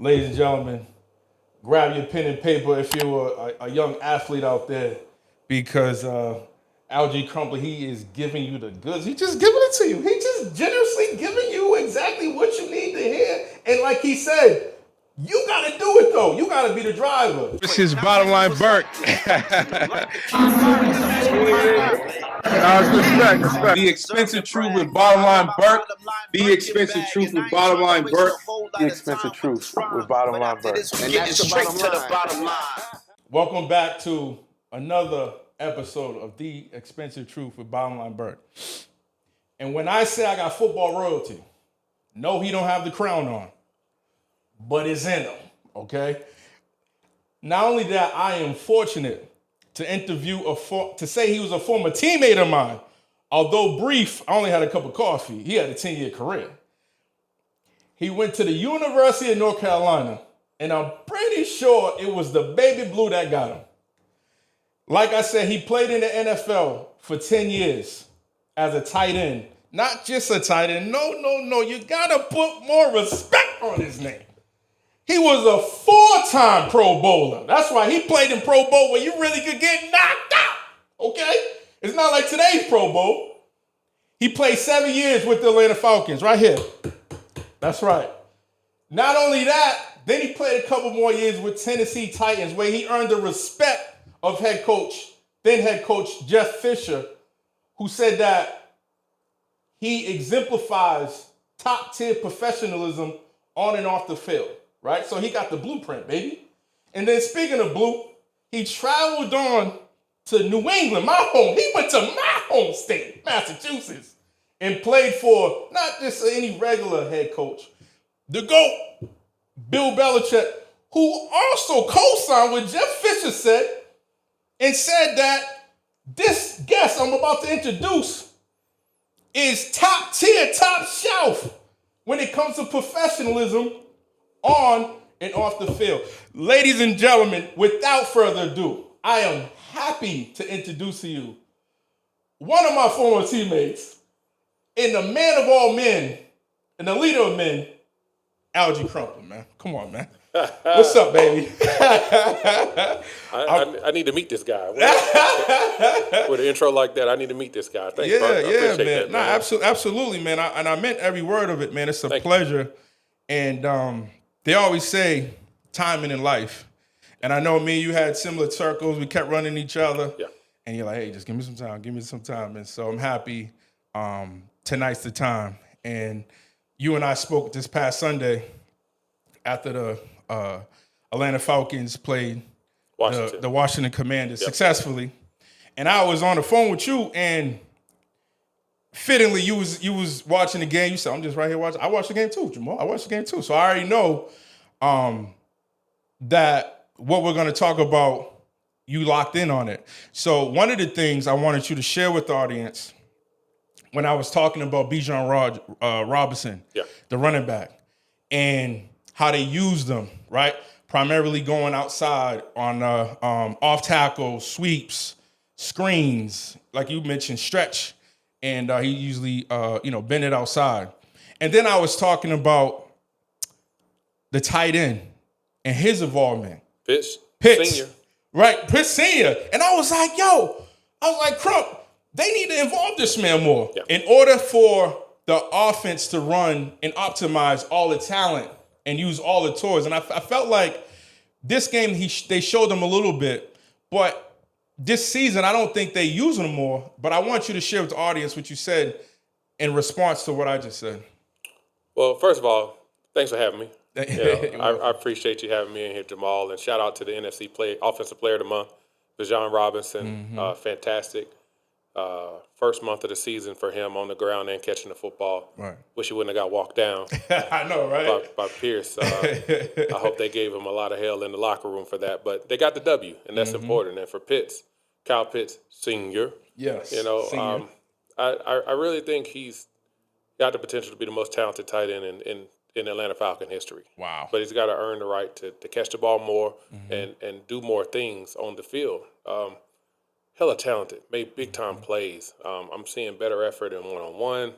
Ladies and gentlemen, grab your pen and paper if you're a young athlete out there, because Alge Crumpler, he is giving you the goods. He just giving it to you. He just generously giving you exactly what you need to hear. And like he said, you gotta do it though. You gotta be the driver. This is Bottomlineburke. Respect. The expensive truth with Bottomlineburke. The expensive truth with Bottomlineburke. The expensive truth with Bottomlineburke. And that's straight to the bottom line. Welcome back to another episode of The Expensive Truth with Bottomlineburke. And when I say I got football royalty, no, he don't have the crown on, but it's in him, okay? Not only that, I am fortunate to interview to say he was a former teammate of mine. Although brief, I only had a cup of coffee. He had a 10-year career. He went to the University of North Carolina, and I'm pretty sure it was the baby blue that got him. Like I said, he played in the NFL for 10 years as a tight end. Not just a tight end. No. You gotta put more respect on his name. He was a 4-time Pro Bowler. That's why he played in Pro Bowl where you really could get knocked out, okay? It's not like today's Pro Bowl. He played 7 years with the Atlanta Falcons, right here. That's right. Not only that, then he played a couple more years with Tennessee Titans, where he earned the respect of then head coach Jeff Fisher, who said that he exemplifies top-tier professionalism on and off the field. Right? So he got the blueprint, baby. And then speaking of blue, he traveled on to New England, my home. He went to my home state, Massachusetts, and played for not just any regular head coach, the GOAT, Bill Belichick, who also co-signed what Jeff Fisher said and said that this guest I'm about to introduce is top tier, top shelf when it comes to professionalism on and off the field. Ladies and gentlemen, without further ado, I am happy to introduce to you one of my former teammates and the man of all men and the leader of men, Alge Crumpler, man. Come on, man. What's up, baby? I need to meet this guy. With an intro like that, I need to meet this guy. Thanks, bro. I appreciate man. That, man. Absolutely, man. I meant every word of it, man. It's a pleasure. And they always say timing in life. And I know me and you had similar circles. We kept running each other. Yeah. And you're like, hey, just give me some time. And so I'm happy tonight's the time. And you and I spoke this past Sunday after the Atlanta Falcons played the Washington Commanders successfully. And I was on the phone with you, and fittingly, you was watching the game. You said, I'm just right here watching. I watched the game too, Jamal. I watched the game too. So I already know that what we're going to talk about, you locked in on it. So one of the things I wanted you to share with the audience when I was talking about Bijan Robinson, the running back, and how they used them, right? Primarily going outside on off tackle, sweeps, screens, like you mentioned, stretch. And he usually, bend it outside. And then I was talking about the tight end and his involvement. Pitts Senior. Right, Pitts Senior. And I was like, Crump, they need to involve this man more in order for the offense to run and optimize all the talent and use all the toys. And I felt like this game, they showed them a little bit, but this season, I don't think they use them more, but I want you to share with the audience what you said in response to what I just said. Well, first of all, thanks for having me. I appreciate you having me in here, Jamal, and shout out to the NFC Offensive Player of the Month, Bijan Robinson. Fantastic. First month of the season for him on the ground and catching the football. Right. Wish he wouldn't have got walked down. I know, right? By Pierce. I hope they gave him a lot of hell in the locker room for that. But they got the W, and that's important. And for Pitts, Kyle Pitts Senior. Yes. Senior. I really think he's got the potential to be the most talented tight end in Atlanta Falcon history. Wow. But he's got to earn the right to catch the ball more and do more things on the field. Hella talented, made big-time plays. I'm seeing better effort in one-on-one.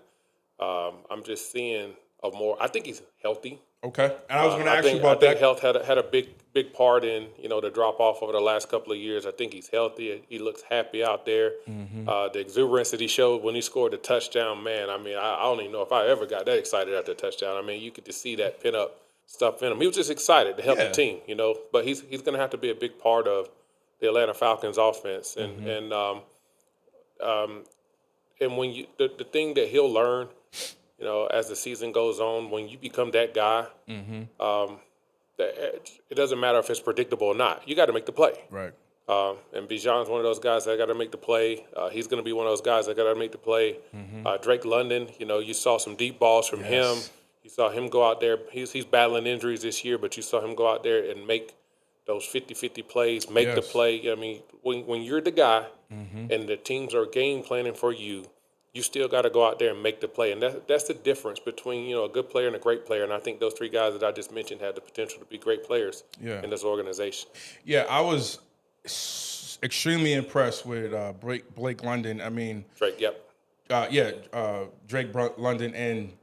I'm just seeing I think he's healthy. Okay. And I was going to ask you I about think that. health had a big part in the drop off over the last couple of years. I think he's healthy. He looks happy out there. The exuberance that he showed when he scored the touchdown, man. I mean, I don't even know if I ever got that excited after the touchdown. I mean, you could just see that pin up stuff in him. He was just excited to help the team, But he's going to have to be a big part of the Atlanta Falcons offense, and when the thing that he'll learn, as the season goes on, when you become that guy, it doesn't matter if it's predictable or not. You got to make the play. Right. And Bijan's one of those guys that got to make the play. He's going to be one of those guys that got to make the play. Drake London, you saw some deep balls from him. You saw him go out there. He's battling injuries this year, but you saw him go out there and make those 50-50 plays, make the play. I mean, when you're the guy and the teams are game planning for you, you still got to go out there and make the play. And that's the difference between, a good player and a great player. And I think those three guys that I just mentioned had the potential to be great players in this organization. Yeah, I was extremely impressed with Blake London. I mean, Drake, Drake London. And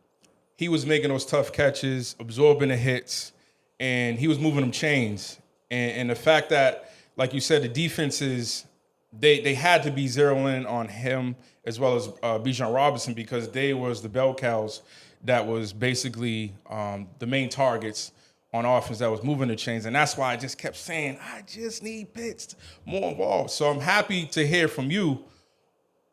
he was making those tough catches, absorbing the hits, and he was moving them chains. And the fact that, like you said, the defenses, they had to be zeroing in on him as well as Bijan Robinson, because they was the bell cows that was basically the main targets on offense that was moving the chains. And that's why I just kept saying, I just need Pitts more involved. So I'm happy to hear from you,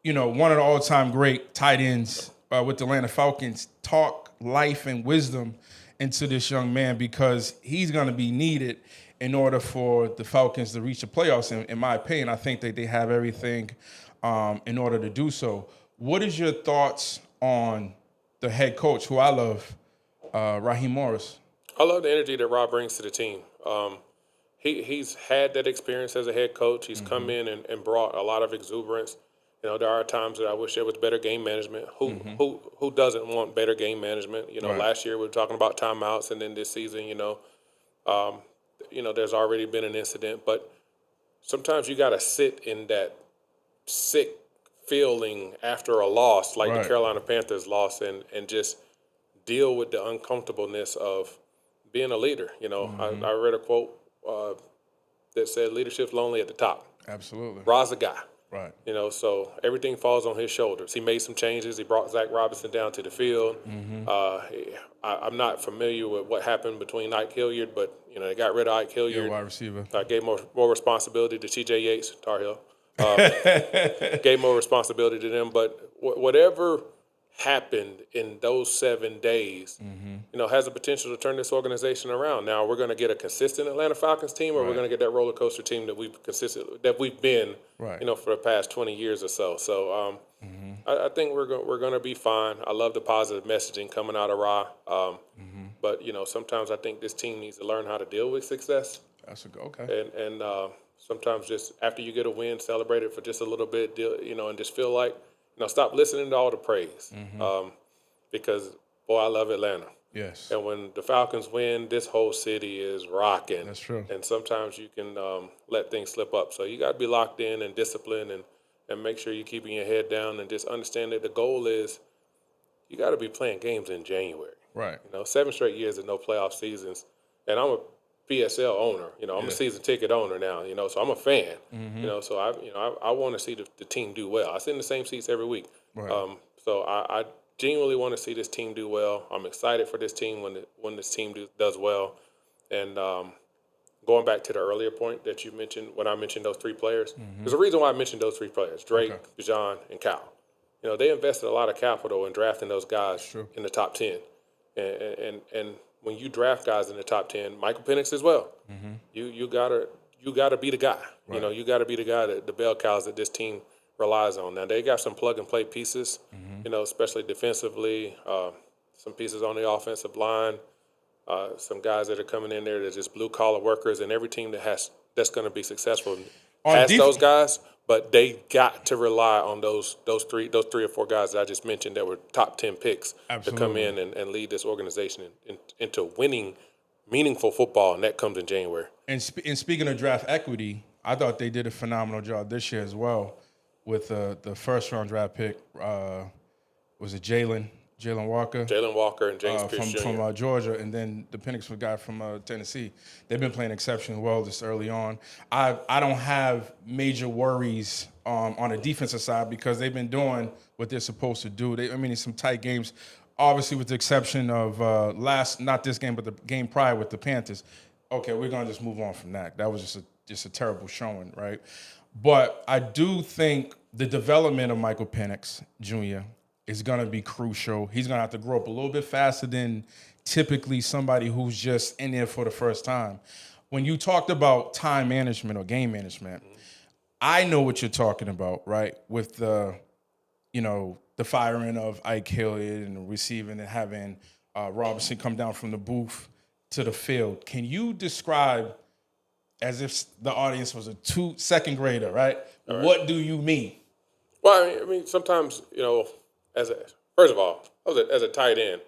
one of the all-time great tight ends with the Atlanta Falcons, talk life and wisdom into this young man, because he's going to be needed in order for the Falcons to reach the playoffs. In my opinion, I think that they have everything in order to do so. What is your thoughts on the head coach, who I love, Raheem Morris? I love the energy that Rob brings to the team. He's had that experience as a head coach. He's come in and brought a lot of exuberance. There are times that I wish there was better game management. Who doesn't want better game management? Right. Last year we were talking about timeouts, and then this season, there's already been an incident. But sometimes you got to sit in that sick feeling after a loss, like the Carolina Panthers loss, and just deal with the uncomfortableness of being a leader. I read a quote that said, "Leadership's lonely at the top." Absolutely. Ra's the guy. Right. So everything falls on his shoulders. He made some changes. He brought Zach Robinson down to the field. I'm not familiar with what happened between Ike Hilliard, but they got rid of Ike Hilliard. Wide receiver. Gave more responsibility to T.J. Yates, Tar Heel. Gave more responsibility to them. But whatever happened in those 7 days, has the potential to turn this organization around. Now we're going to get a consistent Atlanta Falcons team, or we're going to get that roller coaster team that we've been, for the past 20 years or so. So I think we're going to be fine. I love the positive messaging coming out of Ra. But sometimes I think this team needs to learn how to deal with success. That's okay. And sometimes just after you get a win, celebrate it for just a little bit, and just feel like, stop listening to all the praise, because, boy, I love Atlanta. Yes. And when the Falcons win, this whole city is rocking. That's true. And sometimes you can let things slip up. So you got to be locked in and disciplined, and make sure you're keeping your head down, and just understand that the goal is you got to be playing games in January. Right. 7 straight years of no playoff seasons. And I'm a PSL owner. I'm a season ticket owner now, so I'm a fan. So I want to see the team do well. I sit in the same seats every week. Right. So I genuinely want to see this team do well. I'm excited for this team when this team does well. And going back to the earlier point that you mentioned, when I mentioned those three players, there's a reason why I mentioned those three players: Drake, Bijan, and Cal. They invested a lot of capital in drafting those guys in the top 10. And when you draft guys in the top 10, Michael Penix as well, you gotta be the guy. You gotta be the guy, that the bell cows that this team relies on. Now they got some plug and play pieces, especially defensively. Some pieces on the offensive line. Some guys that are coming in there that are just blue collar workers, and every team that's going to be successful has those guys. But they got to rely on those three or four guys that I just mentioned that were top 10 picks to come in and lead this organization into winning meaningful football, and that comes in January. And speaking of draft equity, I thought they did a phenomenal job this year as well with the first round draft pick. Was it Jalen Jalen Walker. And James Pierce Jr. From Georgia, and then the Penix guy from Tennessee. They've been playing exceptionally well this early on. I don't have major worries on the defensive side because they've been doing what they're supposed to do. It's some tight games, obviously with the exception of not this game, but the game prior with the Panthers. Okay, we're gonna just move on from that. That was just a terrible showing, right? But I do think the development of Michael Penix Jr. is going to be crucial. He's going to have to grow up a little bit faster than typically somebody who's just in there for the first time. When you talked about time management or game management, I know what you're talking about, right? With the firing of Ike Hilliard and the receiving and having Robinson come down from the booth to the field. Can you describe, as if the audience was a second grader, right? What do you mean? Well, I mean, sometimes, first of all, as a tight end,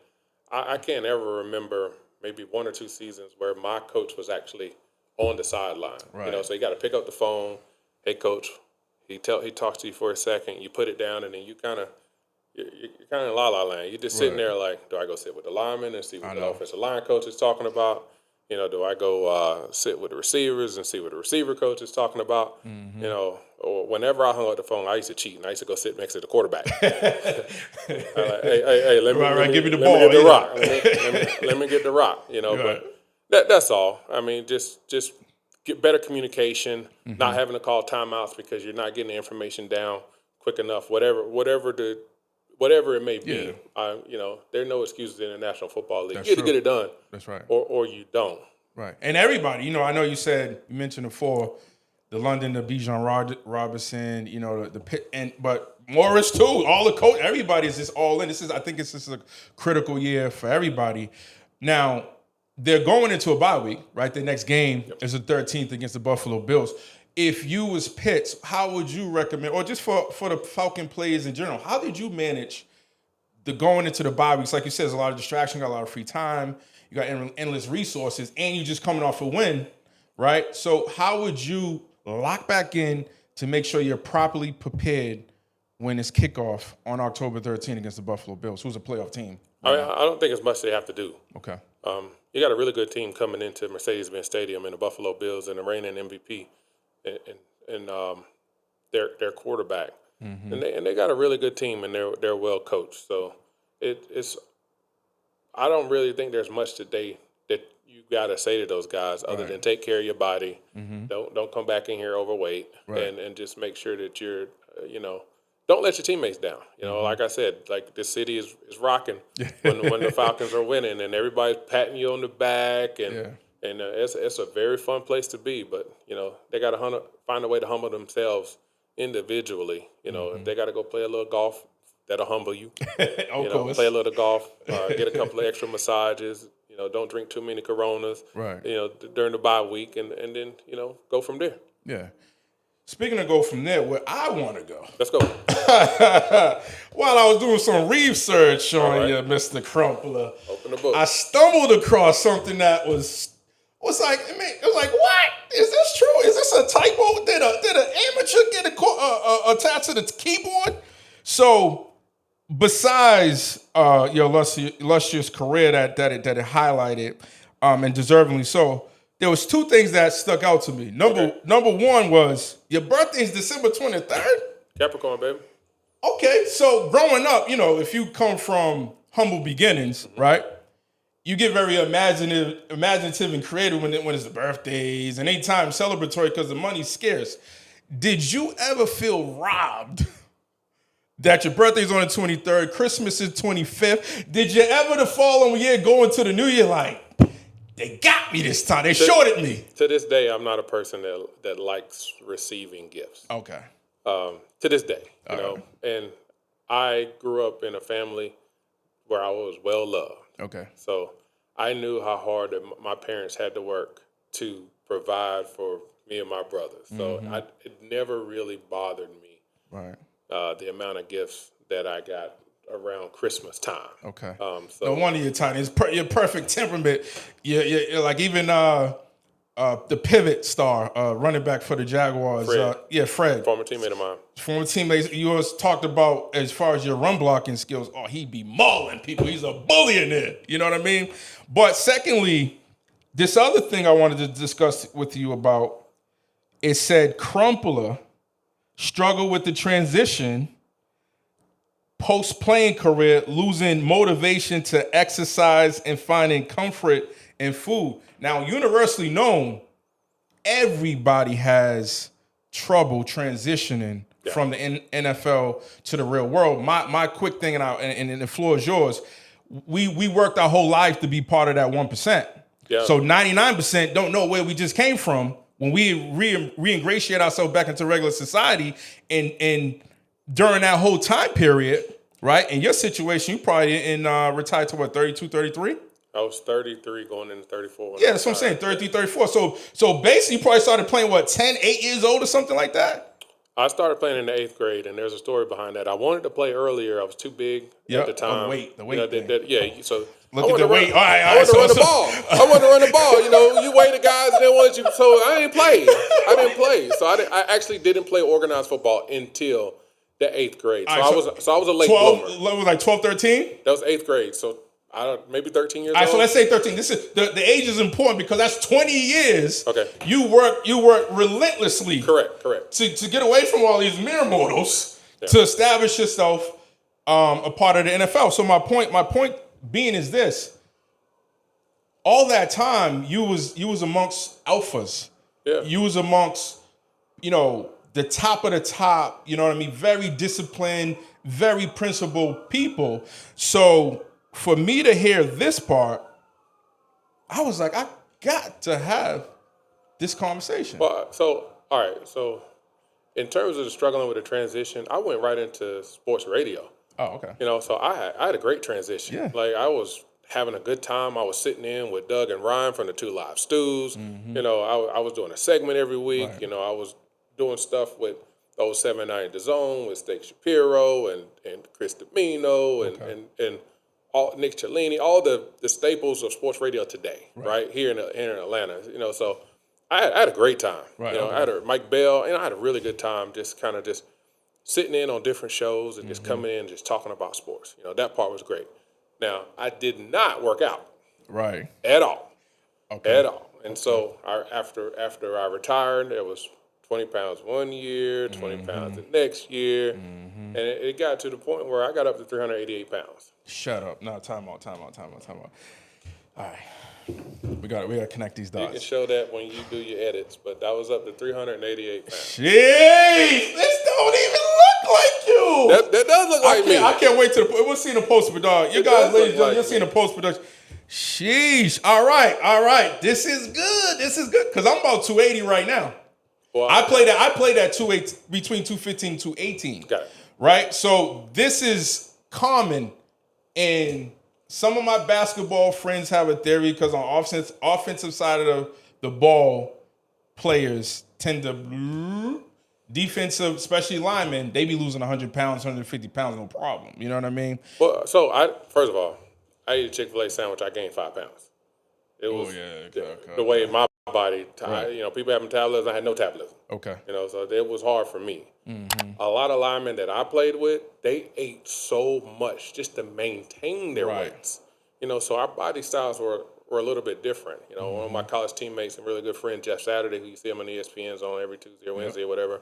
I can't ever remember maybe 1 or 2 seasons where my coach was actually on the sideline. Right. So you got to pick up the phone. Hey, coach. He talks to you for a second. You put it down, and then you're kind of in la-la land. You're just sitting there like, do I go sit with the lineman and see what the offensive line coach is talking about? Do I go sit with the receivers and see what the receiver coach is talking about? Mm-hmm. Or whenever I hung up the phone, I used to cheat, and I used to go sit next to the quarterback. Hey, let me give me the ball. Let me get the rock. Let me get the rock. But that's all. I mean, just get better communication, not having to call timeouts because you're not getting the information down quick enough. Whatever it may be, there are no excuses in the National Football League. That's you get true. to get it done. That's right. Or you don't. Right. And everybody, I know you mentioned before, the London, the Bijan Robinson, the Pitt, but Morris too, all the coach, everybody is just all in. I think it's just a critical year for everybody. Now, they're going into a bye week, right? The next game is the 13th against the Buffalo Bills. If you was Pitt, how would you recommend, or just for the Falcon players in general, how did you manage the going into the bye weeks? Like you said, there's a lot of distraction, got a lot of free time, you got endless resources, and you just coming off a win, right? So how would you lock back in to make sure you're properly prepared when it's kickoff on October 13th against the Buffalo Bills, who's a playoff team? I don't think it's much they have to do. Okay. You got a really good team coming into Mercedes-Benz Stadium and the Buffalo Bills and the reigning MVP and their quarterback. Mm-hmm. And they got a really good team and they're well coached. So it's I don't really think there's much that you got to say to those guys other than take care of your body. Mm-hmm. Don't come back in here overweight and just make sure that you're don't let your teammates down. Like I said, like this city is rocking when the Falcons are winning and everybody's patting you on the back and it's a very fun place to be. But they got to find a way to humble themselves individually. If they got to go play a little golf, that'll humble you. Play a little golf, get a couple of extra massages. Don't drink too many Coronas. Right. During the bye week, and then go from there. Yeah. Speaking of go from there, where I want to go. Let's go. While I was doing some research on you, Mr. Crumpler, open the book. I stumbled across something that was like, it was like, what? Is this true? Is this a typo? Did an amateur get attached to the keyboard? So, besides your illustrious career that it highlighted, and deservingly so, there was 2 things that stuck out to me. Number one was your birthday is December 23rd. Capricorn, baby. Okay, so growing up, if you come from humble beginnings, right? You get very imaginative and creative when it's the birthdays and anytime celebratory because the money's scarce. Did you ever feel robbed that your birthday's on the 23rd, Christmas is 25th? Did you ever the following year go into the new year like, they got me this time, they shorted me? To this day, I'm not a person that likes receiving gifts. Okay. To this day, and I grew up in a family where I was well loved. Okay. So I knew how hard my parents had to work to provide for me and my brothers. So it never really bothered me. Right. The amount of gifts that I got around Christmas time. Okay. So no wonder you're tiny. It's your perfect temperament. You're like even the pivot star, running back for the Jaguars. Fred. Fred. Former teammate of mine. Former teammates. You always talked about as far as your run blocking skills. Oh, he'd be mauling people. He's a bully in there. You know what I mean? But secondly, this other thing I wanted to discuss with you about, it said Crumpler struggled with the transition post-playing career, losing motivation to exercise and finding comfort in food. Now, universally known, everybody has trouble transitioning from the NFL to the real world. My quick thing, and the floor is yours, we worked our whole life to be part of that 1%. Yeah. So 99% don't know where we just came from when we re-ingratiate ourselves back into regular society. And during that whole time period, right, in your situation, you probably didn't retire to what, 32, 33? I was 33 going into 34. Yeah, that's what I'm saying, 33, 34. So basically you probably started playing, 8 years old or something like that? I started playing in the 8th grade, and there's a story behind that. I wanted to play earlier. I was too big at the time. The weight. So Look at the weight. All right. I wanted to run the ball. I wanted to run the ball. You weighted guys, and they wanted you. So I didn't play. So I actually didn't play organized football until the 8th grade. So I was a late 12, bloomer. like 12, 13? That was 8th grade. So maybe 13 years old. All right, so let's say 13. This is the age is important because that's 20 years. Okay. You work relentlessly. Correct. To get away from all these mere mortals, to establish yourself a part of the NFL. So my point being is this: all that time you was amongst alphas. Yeah. You was amongst, the top of the top. You know what I mean? Very disciplined, very principled people. So for me to hear this part, I was like, I got to have this conversation. Well, all right. So in terms of the struggling with the transition, I went right into sports radio. Oh, okay. So I had a great transition. Yeah. Like I was having a good time. I was sitting in with Doug and Ryan from the Two Live Stews. Mm-hmm. I was doing a segment every week. Right. I was doing stuff with those 790 The Zone with Steak Shapiro and Chris Domino and all Nick Cellini, all the staples of sports radio today, right here in Atlanta. So I had a great time. Right. I had Mike Bell, and I had a really good time just kind of just sitting in on different shows and just coming in and just talking about sports. That part was great. Now, I did not work out. Right. At all. Okay. At all. And so after I retired, there was 20 pounds one year, 20 pounds the next year. And it got to the point where I got up to 388 pounds. Shut up. No, time out. All right. We gotta connect these dots. You can show that when you do your edits, but that was up to 388 pounds. Jeez, this don't even look like you. That does look like me. I can't wait we'll see the post production. You guys, ladies and gentlemen, you'll see the post production. Sheesh. All right. This is good. Because I'm about 280 right now. Well, I played at 280 between 215 and 218. Got it. Right? So this is common, and some of my basketball friends have a theory because on offensive side of the ball, players tend to defensive, especially linemen, they be losing 100 pounds, 150 pounds, no problem. You know what I mean? Well, first of all, I ate a Chick-fil-A sandwich. I gained 5 pounds. It was the way my body. Right. People have metabolism. I had no metabolism. Okay. So it was hard for me. Mm-hmm. A lot of linemen that I played with, they ate so much just to maintain their weights. So our body styles were a little bit different. One of my college teammates and really good friend, Jeff Saturday, who you see him on ESPN's on every Tuesday or Wednesday or whatever.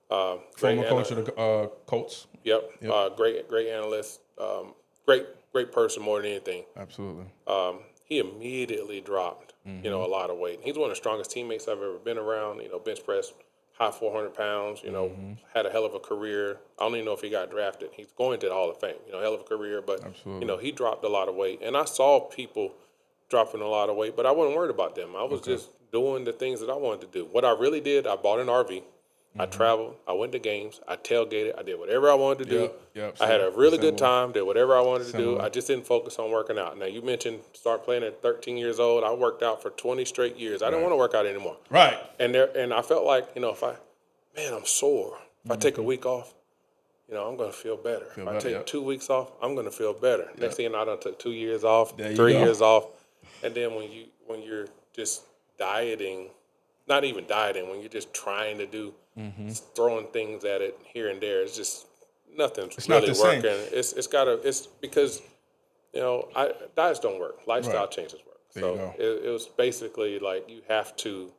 Former coach of the Colts. Yep. Great analyst. Great person more than anything. Absolutely. He immediately dropped, a lot of weight. He's one of the strongest teammates I've ever been around. Bench press, high 400 pounds. Had a hell of a career. I don't even know if he got drafted. He's going to the Hall of Fame. Hell of a career, but absolutely. He dropped a lot of weight, and I saw people dropping a lot of weight, but I wasn't worried about them. I was just doing the things that I wanted to do. What I really did, I bought an RV. I traveled. I went to games. I tailgated. I did whatever I wanted to do. I had a really good time. Did whatever I wanted to do. I just didn't focus on working out. Now, you mentioned start playing at 13 years old. I worked out for 20 straight years. I didn't want to work out anymore. Right. And I felt like, I'm sore. If I take a week off, I'm going to feel better. If I take 2 weeks off, I'm going to feel better. Next thing you know, I done took 2 years off, 3 years off. And then when you're just dieting, not even dieting, when you're just trying to do, throwing things at it here and there, it's just nothing's It's really not the same. working. It's because, diets don't work. Lifestyle changes work. There you So go. it was basically like you have to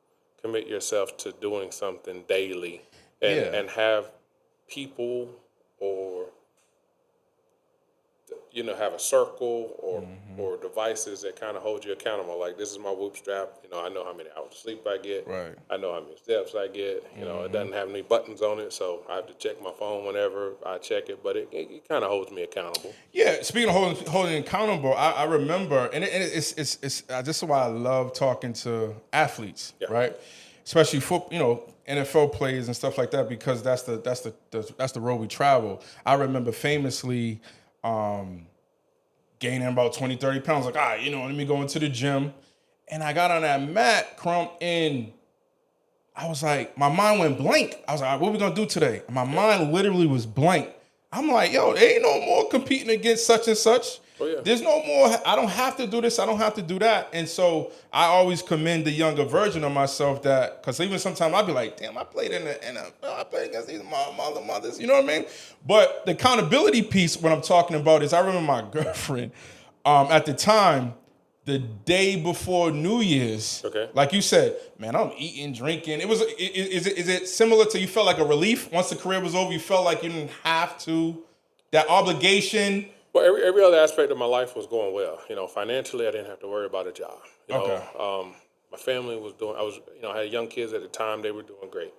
commit yourself to doing something daily and have people or have a circle or devices that kind of hold you accountable. Like, this is my Whoop strap. I know how many hours of sleep I get. Right. I know how many steps I get. It doesn't have any buttons on it, so I have to check my phone whenever I check it. But it kind of holds me accountable. Yeah, speaking of holding accountable, I remember, and it's this is why I love talking to athletes, right? Especially NFL players and stuff like that, because that's the road we travel. I remember famously gaining about 20, 30 pounds. Like, let me go into the gym, and I got on that mat, Crump, and I was like, my mind went blank. I was like, what are we gonna do today? And my mind literally was blank. I'm like, yo, there ain't no more competing against such and such. Oh, yeah. There's no more, I don't have to do this, I don't have to do that. And so I always commend the younger version of myself that, because even sometimes I'd be like, damn, I played in the NFL, I played against these mothers, you know what I mean? But the accountability piece, what I'm talking about is, I remember my girlfriend, at the time, the day before New Year's, like you said, man, I'm eating, drinking. Is it similar to, you felt like a relief once the career was over? You felt like you didn't have to, that obligation? Well, every other aspect of my life was going well. Financially, I didn't have to worry about a job. My family was doing. I had young kids at the time; they were doing great.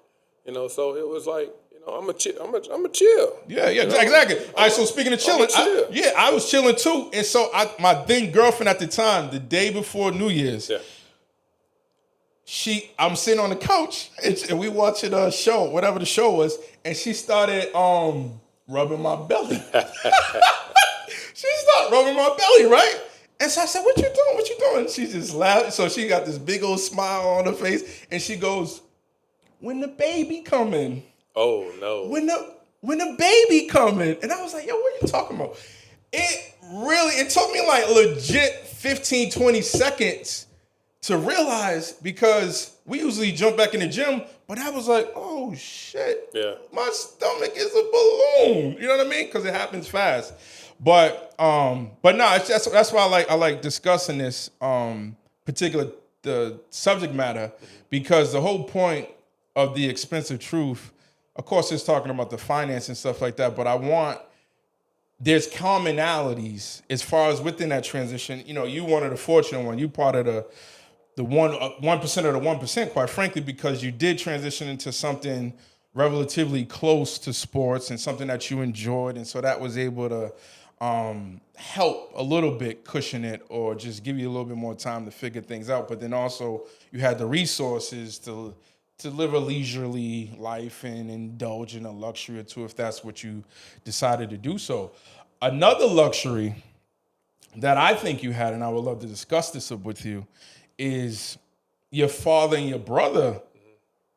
So it was like, I'm a chill. Yeah, exactly. All right, so speaking of chilling, I was chilling too. And so my then girlfriend at the time, the day before New Year's, I'm sitting on the couch and we watching a show, whatever the show was, and she started rubbing my belly. She started rubbing my belly, right? And so I said, what you doing? What you doing? She just laughed. So she got this big old smile on her face, and she goes, when the baby coming? Oh, no. When the baby coming? And I was like, yo, what are you talking about? It took me like legit 15, 20 seconds to realize, because we usually jump back in the gym, but I was like, oh shit, my stomach is a balloon. You know what I mean? Because it happens fast. But no, that's why I like discussing this particular the subject matter, because the whole point of the expensive truth, of course, it's talking about the finance and stuff like that. But there's commonalities as far as within that transition. You one of the fortunate one. You part of the 1% of the 1%, quite frankly, because you did transition into something relatively close to sports and something that you enjoyed, and so that was able to help a little bit cushion it, or just give you a little bit more time to figure things out. But then also you had the resources to live a leisurely life and indulge in a luxury or two if that's what you decided to do so. Another luxury that I think you had, and I would love to discuss this with you, is your father and your brother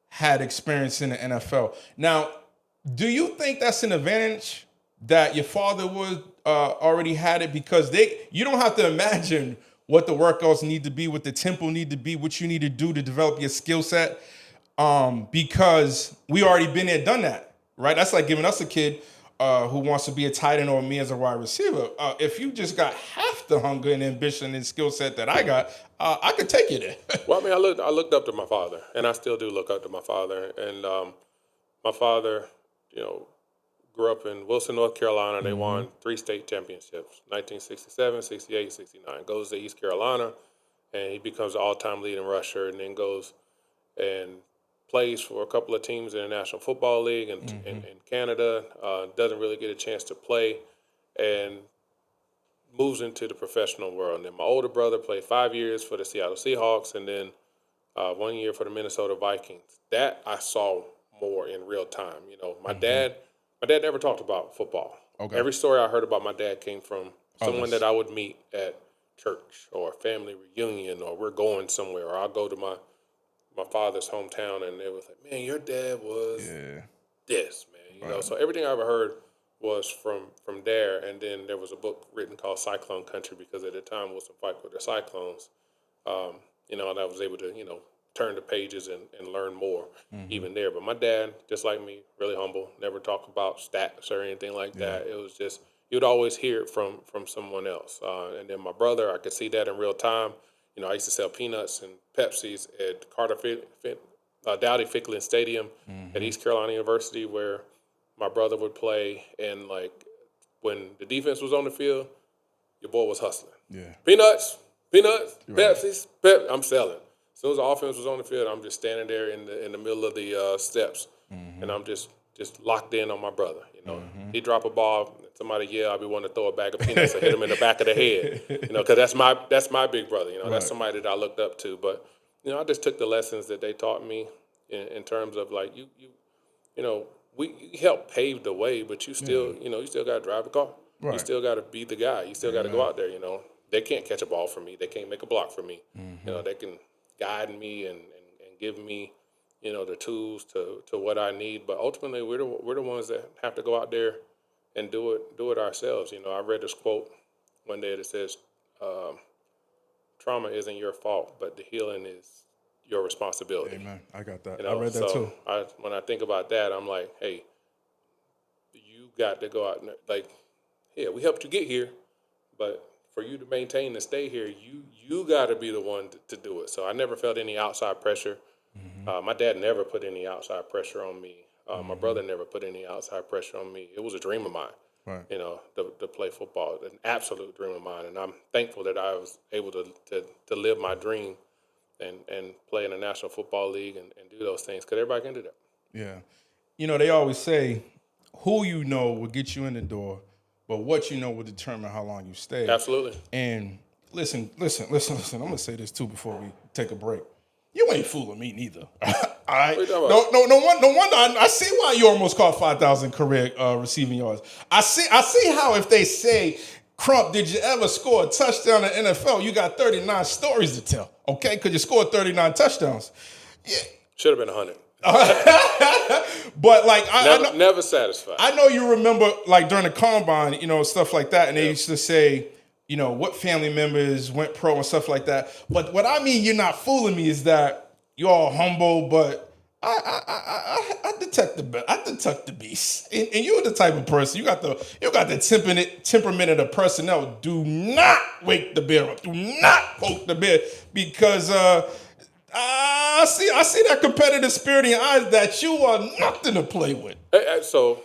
had experience in the NFL. Now, do you think that's an advantage that your father would already had it? Because you don't have to imagine what the workouts need to be, what the tempo need to be, what you need to do to develop your skill set, because we already been there, done that, right? That's like giving us a kid who wants to be a tight end or me as a wide receiver. If you just got half the hunger and ambition and skill set that I got, I could take you there. Well, I mean, I looked up to my father, and I still do look up to my father. And my father, grew up in Wilson, North Carolina. They won 3 state championships, 1967, 68, 69. Goes to East Carolina, and he becomes an all-time leading rusher, and then goes and plays for a couple of teams in the National Football League in Canada. Doesn't really get a chance to play, and moves into the professional world. And then my older brother played 5 years for the Seattle Seahawks, and then 1 year for the Minnesota Vikings. That I saw more in real time. My dad never talked about football. Okay. Every story I heard about my dad came from someone that I would meet at church or a family reunion, or we're going somewhere, or I'll go to my father's hometown, and it was like, man, your dad was this, man. So everything I ever heard was from there. And then there was a book written called Cyclone Country, because at the time Wilson Pike with the Cyclones. and I was able to, turn the pages and learn more even there. But my dad, just like me, really humble, never talk about stats or anything like that. It was just, you'd always hear it from someone else. And then my brother, I could see that in real time. I used to sell peanuts and Pepsis at Dowdy Ficklin Stadium at East Carolina University, where my brother would play. And like when the defense was on the field, your boy was hustling. Yeah. Peanuts, Pepsis, I'm selling. As soon as the offense was on the field, I'm just standing there in the middle of the steps, and I'm just locked in on my brother. He drop a ball, somebody yell, I'll be wanting to throw a bag of peanuts and hit him in the back of the head. Because that's my big brother. That's somebody that I looked up to. But I just took the lessons that they taught me in terms of like you help pave the way, but you still you still got to drive the car. Right. You still got to be the guy. You still got to go out there. They can't catch a ball for me. They can't make a block for me. They can guide me and give me, the tools to what I need. But ultimately, we're the ones that have to go out there and do it ourselves. I read this quote one day that says, "Trauma isn't your fault, but the healing is your responsibility." Amen. I got that. I read that too. When I think about that, I'm like, hey, you got to go out and we helped you get here, but for you to maintain and stay here, you got to be the one to do it. So I never felt any outside pressure. My dad never put any outside pressure on me. My brother never put any outside pressure on me. It was a dream of mine, right. To play football, an absolute dream of mine. And I'm thankful that I was able to live my dream and play in the National Football League and do those things, because everybody can do that. Yeah. They always say who you know will get you in the door, but what you know will determine how long you stay. Absolutely. And listen. I'm going to say this too before we take a break. You ain't fooling me neither. All right? No wonder. I see why you almost caught 5,000 career receiving yards. I see how if they say, Crump, did you ever score a touchdown in the NFL? You got 39 stories to tell, okay? Because you scored 39 touchdowns. Yeah. Should have been 100. But never satisfied. I know you remember like during the combine, stuff like that, and they used to say, what family members went pro and stuff like that. But what I mean, you're not fooling me, is that you're all humble, but I detect the beast, and you're the type of person. You got the temperament of the personnel. Do not wake the bear up. Do not poke the bear, because I see that competitive spirit in your eyes that you are nothing to play with. So,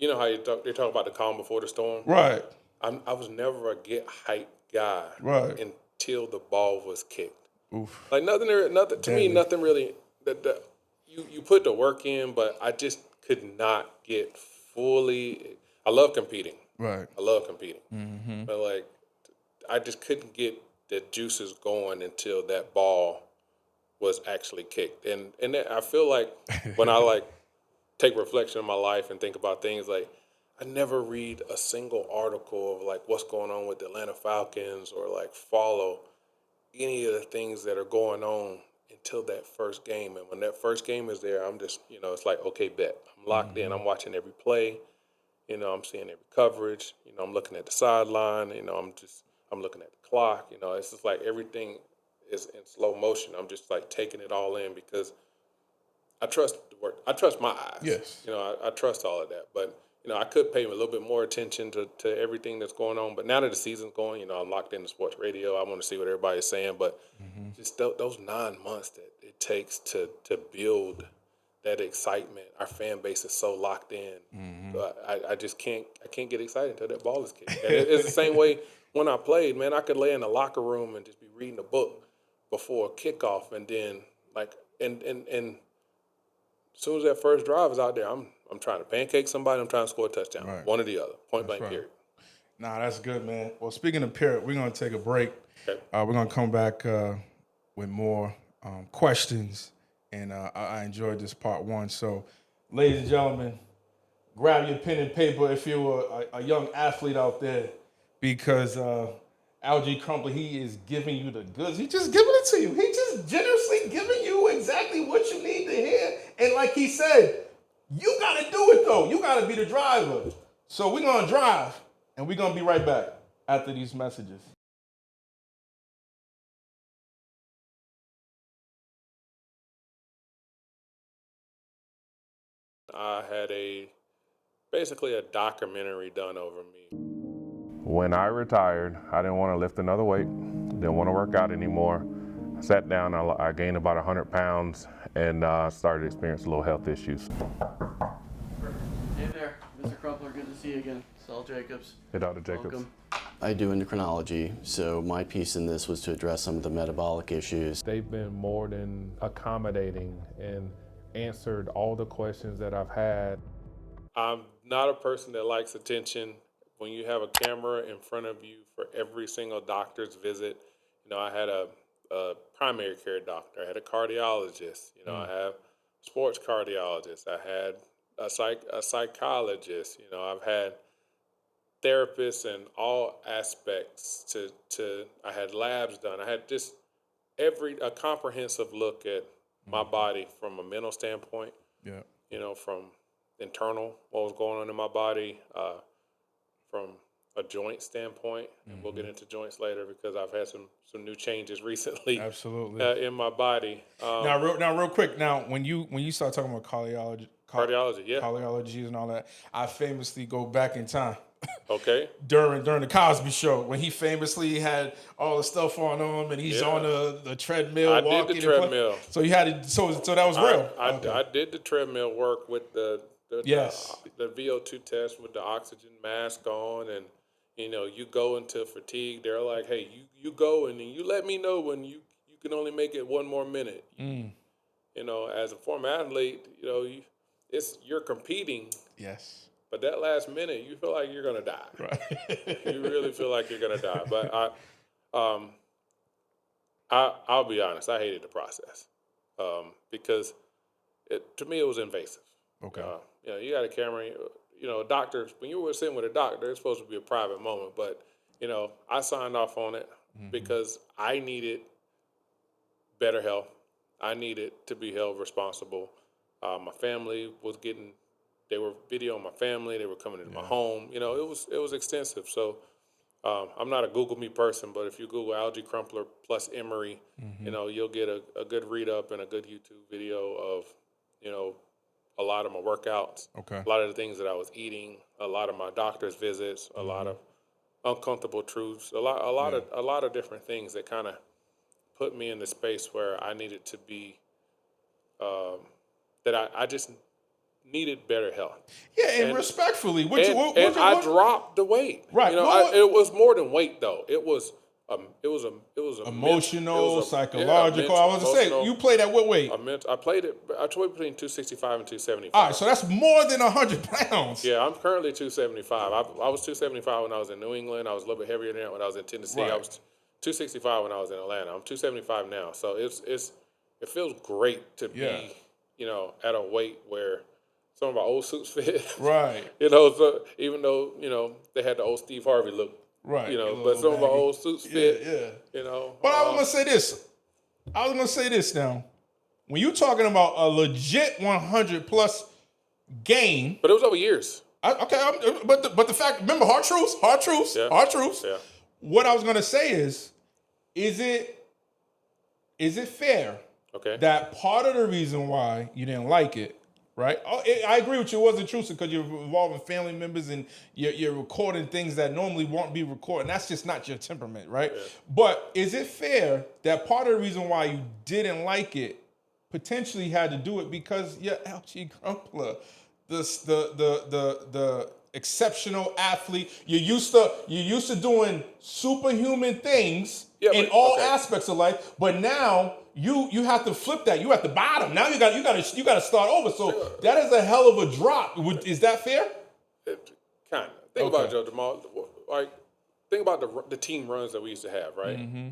how they talk about the calm before the storm? Right. I was never a get hype guy until the ball was kicked. Oof. Like nothing to me, nothing really. You put the work in, but I just could not get fully. I love competing. Right. I love competing. Mm-hmm. But I just couldn't get the juices going until that ball was actually kicked. And I feel like when I take reflection of my life and think about things, I never read a single article of what's going on with the Atlanta Falcons, or follow any of the things that are going on until that first game. And when that first game is there, I'm just, it's like, okay, bet. I'm locked in. I'm watching every play. I'm seeing every coverage. I'm looking at the sideline. I'm looking at the clock. It's just like everything is in slow motion. I'm just taking it all in, because I trust the work. I trust my eyes. Yes. I trust all of that. But I could pay a little bit more attention to everything that's going on. But now that the season's going, I'm locked into sports radio. I want to see what everybody's saying. But just those 9 months that it takes to build that excitement, our fan base is so locked in. So I just can't get excited until that ball is kicked. And it's the same way when I played, man. I could lay in the locker room and just be reading a book before kickoff, and then and as soon as that first drive is out there, I'm trying to pancake somebody. I'm trying to score a touchdown. Right. One or the other. Point blank, period. Nah, that's good, man. Well, speaking of period, we're going to take a break. Okay. We're going to come back with more questions, and I enjoyed this part one. So, ladies and gentlemen, grab your pen and paper if you're a young athlete out there, because Alge Crumpler, he is giving you the goods. He's just giving it to you. He's just generously giving you exactly what you need to hear. And like he said, you got to do it, though. You got to be the driver. So we're going to drive, and we're going to be right back after these messages. I had basically a documentary done over me. When I retired, I didn't want to lift another weight, didn't want to work out anymore. I sat down, I gained about 100 pounds and started experiencing little health issues. Hey there, Mr. Crumpler, good to see you again. Saul Jacobs. Hey, Dr. Jacobs. Welcome. I do endocrinology, so my piece in this was to address some of the metabolic issues. They've been more than accommodating and answered all the questions that I've had. I'm not a person that likes attention. When you have a camera in front of you for every single doctor's visit, I had a primary care doctor, I had a cardiologist, I have sports cardiologist, I had a psychologist, I've had therapists in all aspects I had labs done. I had just a comprehensive look at my body from a mental standpoint, from internal, what was going on in my body, from a joint standpoint, and we'll get into joints later because I've had some new changes recently. Absolutely. In my body. Now, real quick. Now, when you start talking about cardiology, yeah, cardiology and all that, I famously go back in time. Okay. During the Cosby Show, when he famously had all the stuff on him, and he's on the treadmill. I walking did the treadmill. So you had to. So that was real. I did the treadmill work with the VO2 test with the oxygen mask on, and you go into fatigue. They're like, hey, you go and then you let me know when you can only make it one more minute. As a former athlete, you're competing. Yes. But that last minute, you feel like you're gonna die. Right. You really feel like you're gonna die. But I'll be honest, I hated the process because to me it was invasive. Okay. You got a camera. Doctors, when you were sitting with a doctor, it's supposed to be a private moment. But I signed off on it because I needed better health. I needed to be held responsible. My family was they were videoing my family. They were coming into my home. It was extensive. So I'm not a Google Me person, but if you Google Alge Crumpler plus Emory, you'll get a good read up and a good YouTube video of, a lot of my workouts, a lot of the things that I was eating, a lot of my doctor's visits, a lot of uncomfortable truths, a lot of different things that kind of put me in the space where I needed to be, that I just needed better health. Yeah, and respectfully, I dropped the weight. Right. It was more than weight though. It was emotional, psychological. I was to say, you played at what weight? I played between 265 and 275. All right, so that's more than 100 pounds. Yeah, I'm currently 275. I was 275 when I was in New England. I was a little bit heavier than that when I was in Tennessee. Right. I was 265 when I was in Atlanta. I'm 275 now. So it feels great to be, at a weight where some of our old suits fit. Right. So even though, they had the old Steve Harvey look. Right. But some of our old suits fit. Yeah. But I was going to say this now. When you're talking about a legit 100 plus gain. But it was over years. But the fact, remember, hard truths. Yeah. What I was going to say is it fair that part of the reason why you didn't like it, right? I agree with you. It wasn't intrusive because you're involving family members and you're recording things that normally won't be recorded. That's just not your temperament, right? Yeah. But is it fair that part of the reason why you didn't like it potentially had to do it because you're Alge Crumpler, the exceptional athlete. You're used to doing superhuman things in all aspects of life, but now you have to flip that. You're at the bottom. Now you got to start over. So that is a hell of a drop. Is that fair? Kind of. Think about it, Joe Jamal. Like, think about the team runs that we used to have, right? Mm-hmm.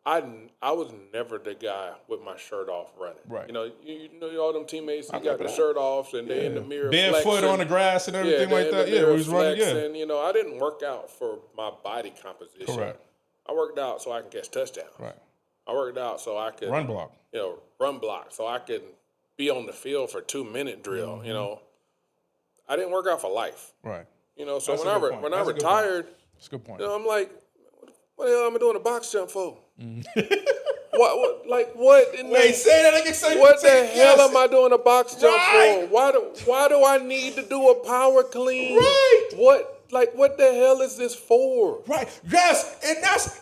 I was never the guy with my shirt off running. Right. You know all them teammates. You got the shirt off and they in the mirror, barefoot flexing on the grass and everything like that. Yeah, we was running. Yeah. I didn't work out for my body composition. Correct. I worked out so I can catch touchdowns. Right. I worked out so I could run block. Run block so I could be on the field for 2-minute drill. Mm-hmm. I didn't work out for life. Right. So that's when I retired, that's a good point. I'm like, what the hell am I doing a box jump for? Mm-hmm. What? Wait, say that again. What the hell am I doing a box jump Right. for? Why do I need to do a power clean? Right. What the hell is this for? Right. Yes. And that's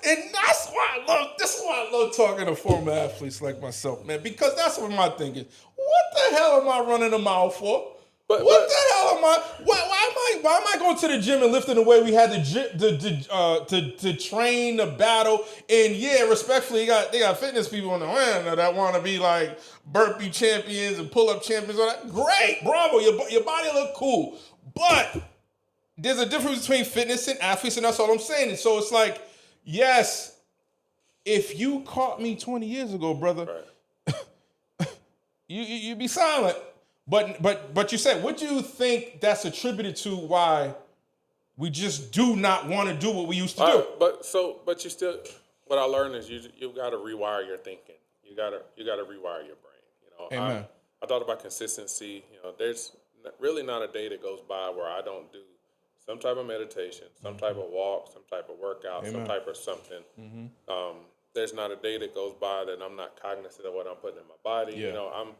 why I love. This is why I love talking to former athletes like myself, man. Because that's what my thing is. What the hell am I running a mile for? What the hell am I? Why am I going to the gym and lifting the way we had to train, the battle? And yeah, respectfully, they got fitness people on the end that want to be like burpee champions and pull up champions. All that. Great, bravo, your body look cool, but there's a difference between fitness and athletes, and that's all I'm saying. And so it's like, yes, if you caught me 20 years ago, brother, Right. you'd be silent. But you said, what do you think that's attributed to why we just do not want to do what we used to do? But you still, what I learned is you've got to rewire your thinking. You got to rewire your brain. You know, Amen. I thought about consistency. You know, there's really not a day that goes by where I don't do some type of meditation, some type of walk, some type of workout, some type of something. There's not a day that goes by that I'm not cognizant of what I'm putting in my body. Yeah. You know,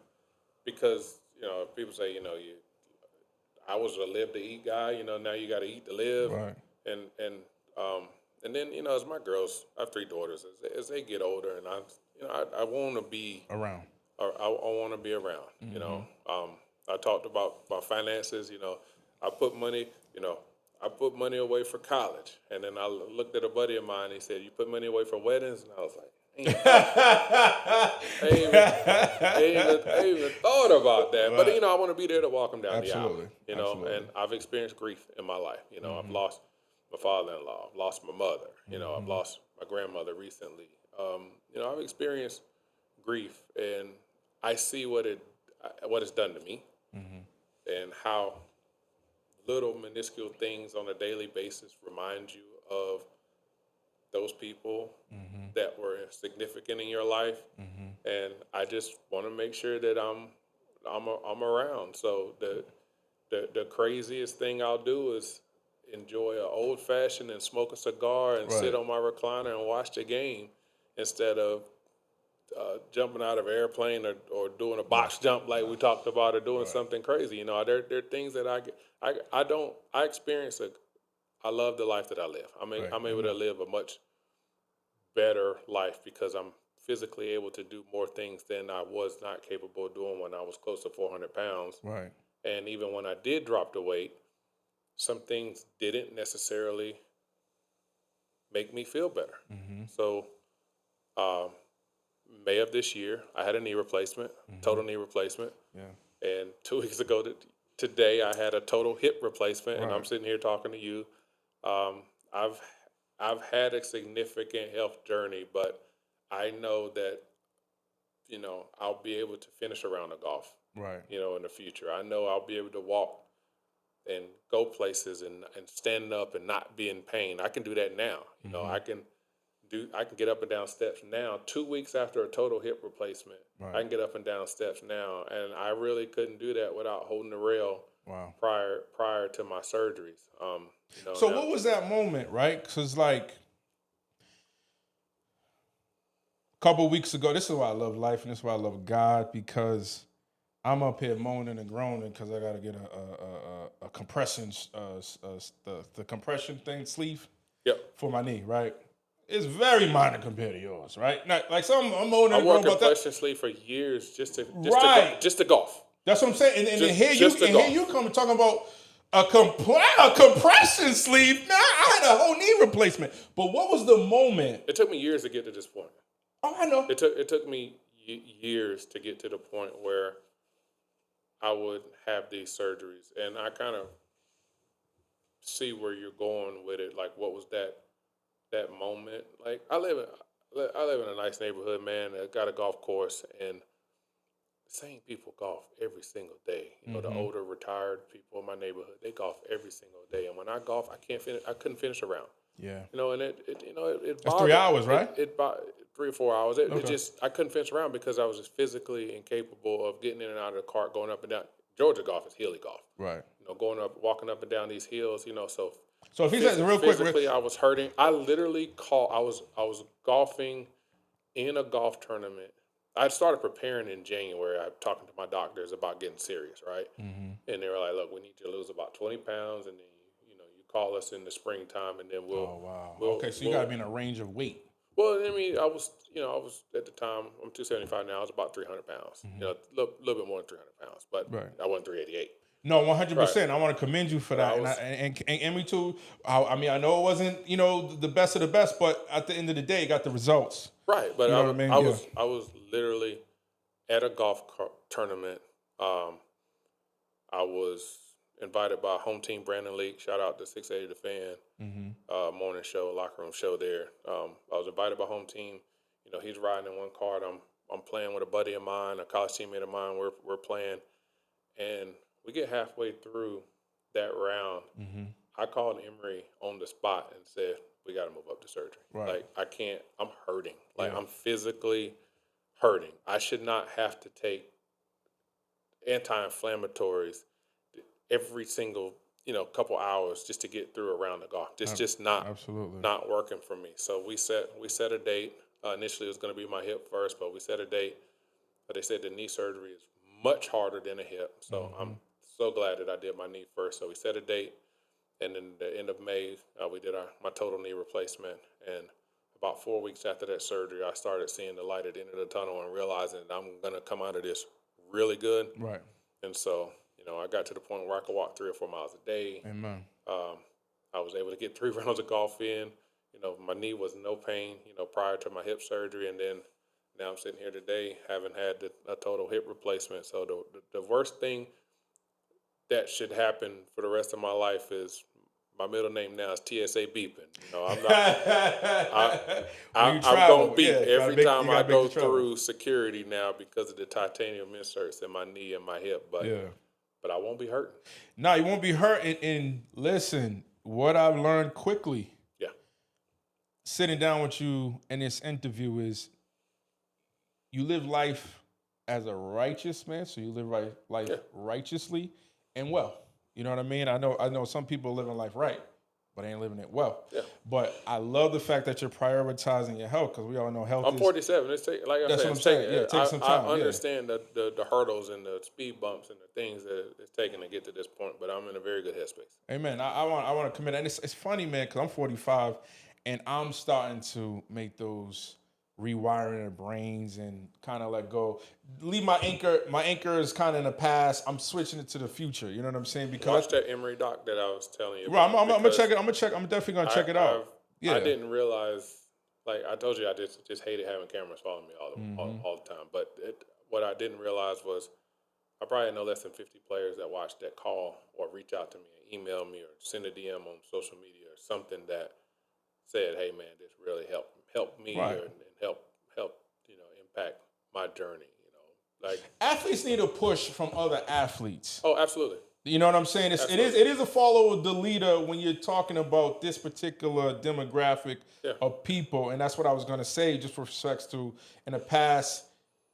because you know, people say, you know, I was a live to eat guy. You know, now you got to eat to live. Right. And then, you know, as my girls, I have 3 daughters. As they get older, and I want to be Around. or I want to be around. You know, I talked about my finances. You know, I put money away for college, and then I looked at a buddy of mine. He said, "You put money away for weddings," and I was like, I ain't even thought about that. Right. But you know, I want to be there to walk them down the aisle. You know, Absolutely. and I've experienced grief in my life. You know, I've lost my father-in-law, I've lost my mother. You know, I've lost my grandmother recently. You know, I've experienced grief, and I see what it's done to me, and how little minuscule things on a daily basis remind you of those people that were significant in your life, and I just want to make sure that I'm around. So the craziest thing I'll do is enjoy an old fashioned and smoke a cigar and sit on my recliner and watch the game instead of jumping out of an airplane or doing a box jump like we talked about, or doing something crazy. You know, there are things that I experience. I love the life that I live. I'm able to live a much better life because I'm physically able to do more things than I was not capable of doing when I was close to 400 pounds. Right. And even when I did drop the weight, some things didn't necessarily make me feel better. So May of this year, I had a knee replacement, total knee replacement. Yeah. And 2 weeks ago today, I had a total hip replacement, and I'm sitting here talking to you. I've had a significant health journey, but I know that, you know, I'll be able to finish a round of golf. Right. You know, in the future, I know I'll be able to walk and go places and stand up and not be in pain. I can do that now. You know, I can get up and down steps now. 2 weeks after a total hip replacement, I can get up and down steps now, and I really couldn't do that without holding the rail. Wow. Prior to my surgeries. You know, so what was that moment, right? Because like a couple of weeks ago, this is why I love life and this is why I love God, because I'm up here moaning and groaning because I got to get a compression, the compression thing sleeve for my knee, right? It's very minor compared to yours, right? Not, like I'm moaning and groaning about that. I wore a compression sleeve for years just to golf. That's what I'm saying. And here you come talking about a compression sleeve. Nah, I had a whole knee replacement. But what was the moment? It took me years to get to this point. Oh, I know. It took me years to get to the point where I would have these surgeries, and I kind of see where you're going with it. Like, what was that moment? Like, I live in a nice neighborhood, man. I got a golf course, and the same people golf every single day. You know, the older retired people in my neighborhood, they golf every single day. And when I golf, I couldn't finish a round. Yeah. You know, and it that's 3 hours, right? It 3 or 4 hours. It just, I couldn't finish a round because I was just physically incapable of getting in and out of the cart, going up and down. Georgia golf is hilly golf. Right. You know, walking up and down these hills, you know, so if he says real quick, physically I was hurting. I literally I was golfing in a golf tournament. I started preparing in January. I'm talking to my doctors about getting serious, right? And they were like, "Look, we need you to lose about 20 pounds, and then you call us in the springtime, and then we'll." Oh wow. We'll, Okay, so you got to be in a range of weight. Well, I mean, I was at the time. I'm 275 now. I was about 300 pounds. A little bit more than 300 pounds, but Right. I wasn't 388. No, 100%. I want to commend you for that, I was- and me too. I mean, I know it wasn't the best of the best, but at the end of the day, it got the results. Right, but You know what I mean? Yeah. I was literally at a golf tournament. I was invited by home team Brandon Leak. Shout out to 680 The Fan, morning show, locker room show there. I was invited by home team. He's riding in one cart. I'm playing with a buddy of mine, a college teammate of mine. We're playing, and we get halfway through that round. I called Emory on the spot and said, "We got to move up to surgery. Right. Like, I can't. I'm hurting. Like, I'm physically hurting. I should not have to take anti-inflammatories every single couple hours just to get through a round of golf. It's just not working for me." So we set a date. Initially, it was going to be my hip first, but we set a date. But they said the knee surgery is much harder than a hip. So I'm so glad that I did my knee first. So we set a date, and then the end of May, we did my total knee replacement. And about 4 weeks after that surgery, I started seeing the light at the end of the tunnel and realizing that I'm going to come out of this really good. Right. And so, I got to the point where I could walk 3 or 4 miles a day. Amen. I was able to get 3 rounds of golf in. My knee was no pain, prior to my hip surgery. And then now I'm sitting here today having had a total hip replacement. So the worst thing that should happen for the rest of my life is my middle name now is TSA beeping. I'm not. I'm going to beep every time I go through security now because of the titanium inserts in my knee and my hip. But I won't be hurting. No, you won't be hurting. And listen, what I've learned quickly, sitting down with you in this interview, is you live life as a righteous man. So you live life righteously and well. You know what I mean? I know some people living life right, but they ain't living it well. Yeah. But I love the fact that you're prioritizing your health, because we all know health. I'm 47. It's take some time. I understand the hurdles and the speed bumps and the things that it's taken to get to this point, but I'm in a very good headspace. Amen. I want to commit. And it's funny, man, because I'm 45, and I'm starting to make those rewiring the brains and kind of let go. Leave my anchor. My anchor is kind of in the past. I'm switching it to the future. You know what I'm saying? Because watch that Emory doc that I was telling you about. Right, I'm gonna check it. I'm definitely gonna check it out. I didn't realize. Like I told you, I just hated having cameras following me all the time. But what I didn't realize was I probably had no less than 50 players that watched that call or reach out to me and email me or send a DM on social media or something that said, "Hey man, this really helped me and help impact my journey." Like athletes need a push from other athletes. Oh, absolutely. You know what I'm saying? It is a follow the leader when you're talking about this particular demographic of people, and that's what I was gonna say. Just with respects to in the past,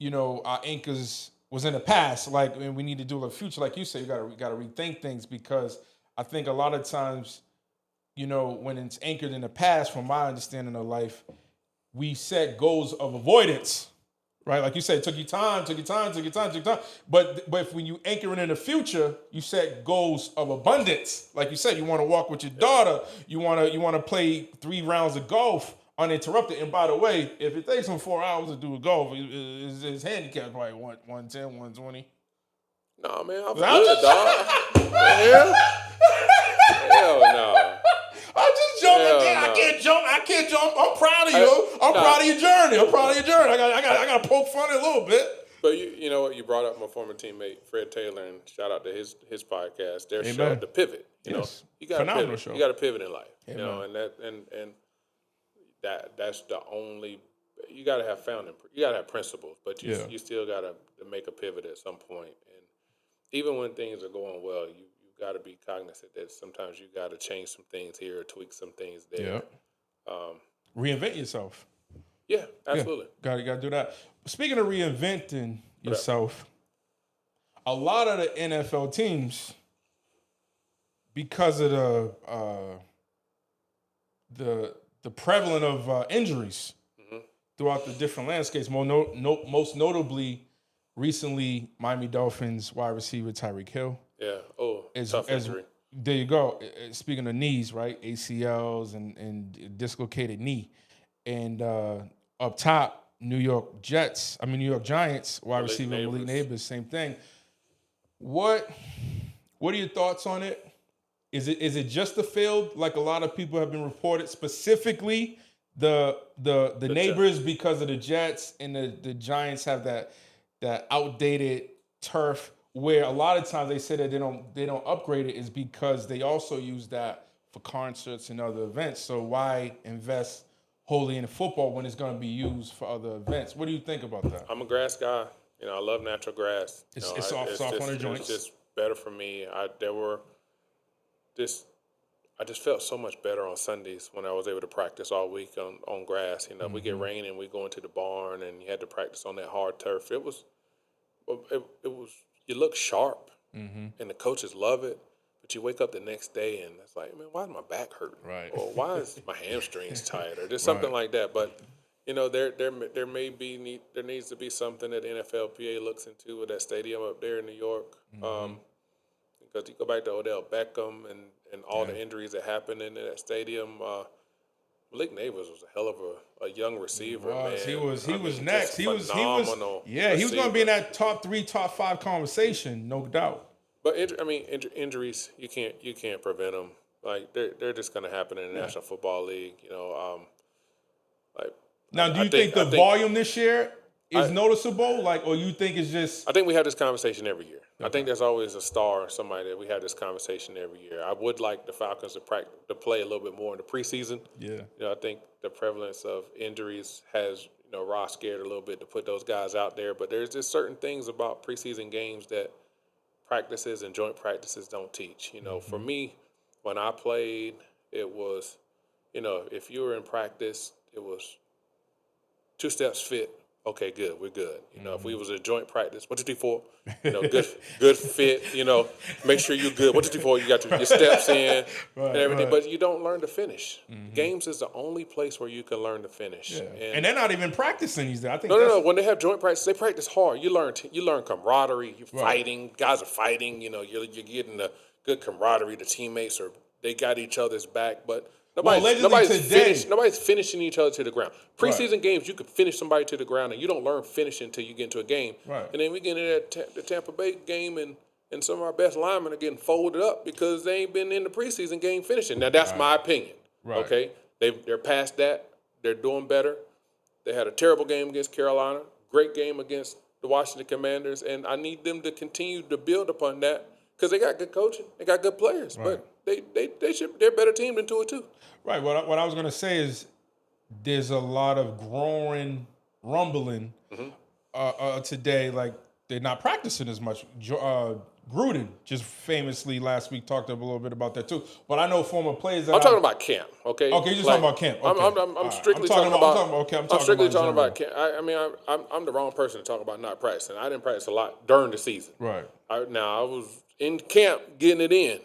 our anchors was in the past. Like, and we need to do the future, like you said. You gotta rethink things, because I think a lot of times, when it's anchored in the past, from my understanding of life, we set goals of avoidance. Right, like you said, it took you time. But if when you anchor it in the future, you set goals of abundance. Like you said, you want to walk with your daughter. You want to play 3 rounds of golf uninterrupted. And by the way, if it takes him 4 hours to do a golf, his handicap probably 110, 120. No, man, I'm good, dog. Hell no. I'm just joking. I can't jump. I'm proud of you. I'm proud of your journey. I got to poke fun a little bit. But you know what? You brought up my former teammate Fred Taylor, and shout out to his podcast. Their show, The Pivot. You got phenomenal pivot. show. You got to pivot in life. Amen. And that's the only. You got to have you got to have principles, but you still got to make a pivot at some point. And even when things are going well, you got to be cognizant that sometimes you got to change some things here or tweak some things there. Reinvent yourself. Yeah, absolutely. Got to do that. Speaking of reinventing yourself, a lot of the NFL teams, because of the prevalent of injuries, throughout the different landscapes. Most notably, recently, Miami Dolphins wide receiver Tyreek Hill. Yeah. Oh, tough injury. There you go. Speaking of knees, right? ACLs and dislocated knee. And up top, New York Giants, wide receiver Malik Neighbors, same thing. What are your thoughts on it? Is it just the field, like a lot of people have been reported, specifically the Neighbors because of the Jets, and the Giants have that outdated turf, where a lot of times they say that they don't upgrade it is because they also use that for concerts and other events. So why invest wholly in football when it's going to be used for other events? What do you think about that? I'm a grass guy. I love natural grass. It's soft on the joints. It's just better for me. I just felt so much better on Sundays when I was able to practice all week on grass. We get rain and we go into the barn and you had to practice on that hard turf. It was you look sharp and the coaches love it, but you wake up the next day and it's like, man, why is my back hurting? Right. Or why is my hamstrings tight? Or just something like that. But there needs to be something that the NFLPA looks into with that stadium up there in New York. Because you go back to Odell Beckham and all the injuries that happened in that stadium. Malik Neighbors was a hell of a young receiver. Man. He was next. He was going to be in that top 3, top 5 conversation, no doubt. But injuries, you can't prevent them. Like they're just going to happen in the National Football League. Now, do you think the volume this year is noticeable? Or you think it's just? I think we have this conversation every year. Okay. I think there's always a star or somebody that we have this conversation every year. I would like the Falcons to play a little bit more in the preseason. Yeah. I think the prevalence of injuries has Ross scared a little bit to put those guys out there. But there's just certain things about preseason games that practices and joint practices don't teach. For me, when I played, it was, if you were in practice, it was 2 steps fit. Okay, good. We're good. If we was a joint practice, 1, 2, 3, 4. Good fit. Make sure you're good. 1, 2, 3, 4. You got your steps in and everything, but you don't learn to finish. Games is the only place where you can learn to finish. Yeah. And they're not even practicing these days. I think no. When they have joint practice, they practice hard. You learn camaraderie. You're fighting. Guys are fighting. You're getting the good camaraderie. The teammates they got each other's back, but. Nobody's finishing each other to the ground. Preseason games, you could finish somebody to the ground, and you don't learn finishing until you get into a game. Right. And then we get into the Tampa Bay game, and some of our best linemen are getting folded up because they ain't been in the preseason game finishing. Now, that's my opinion. Right. Okay? They're past that. They're doing better. They had a terrible game against Carolina, great game against the Washington Commanders, and I need them to continue to build upon that because they got good coaching. They got good players. Right. But they're a better team than 2-2. Right. What I was going to say is there's a lot of growing rumbling today. Like they're not practicing as much. Gruden just famously last week talked a little bit about that too. But I know former players. I'm talking about camp. Okay. Okay, you're just talking about camp. Okay. I'm strictly talking about camp. I'm general. I'm the wrong person to talk about not practicing. I didn't practice a lot during the season. Right. I was in camp getting it in.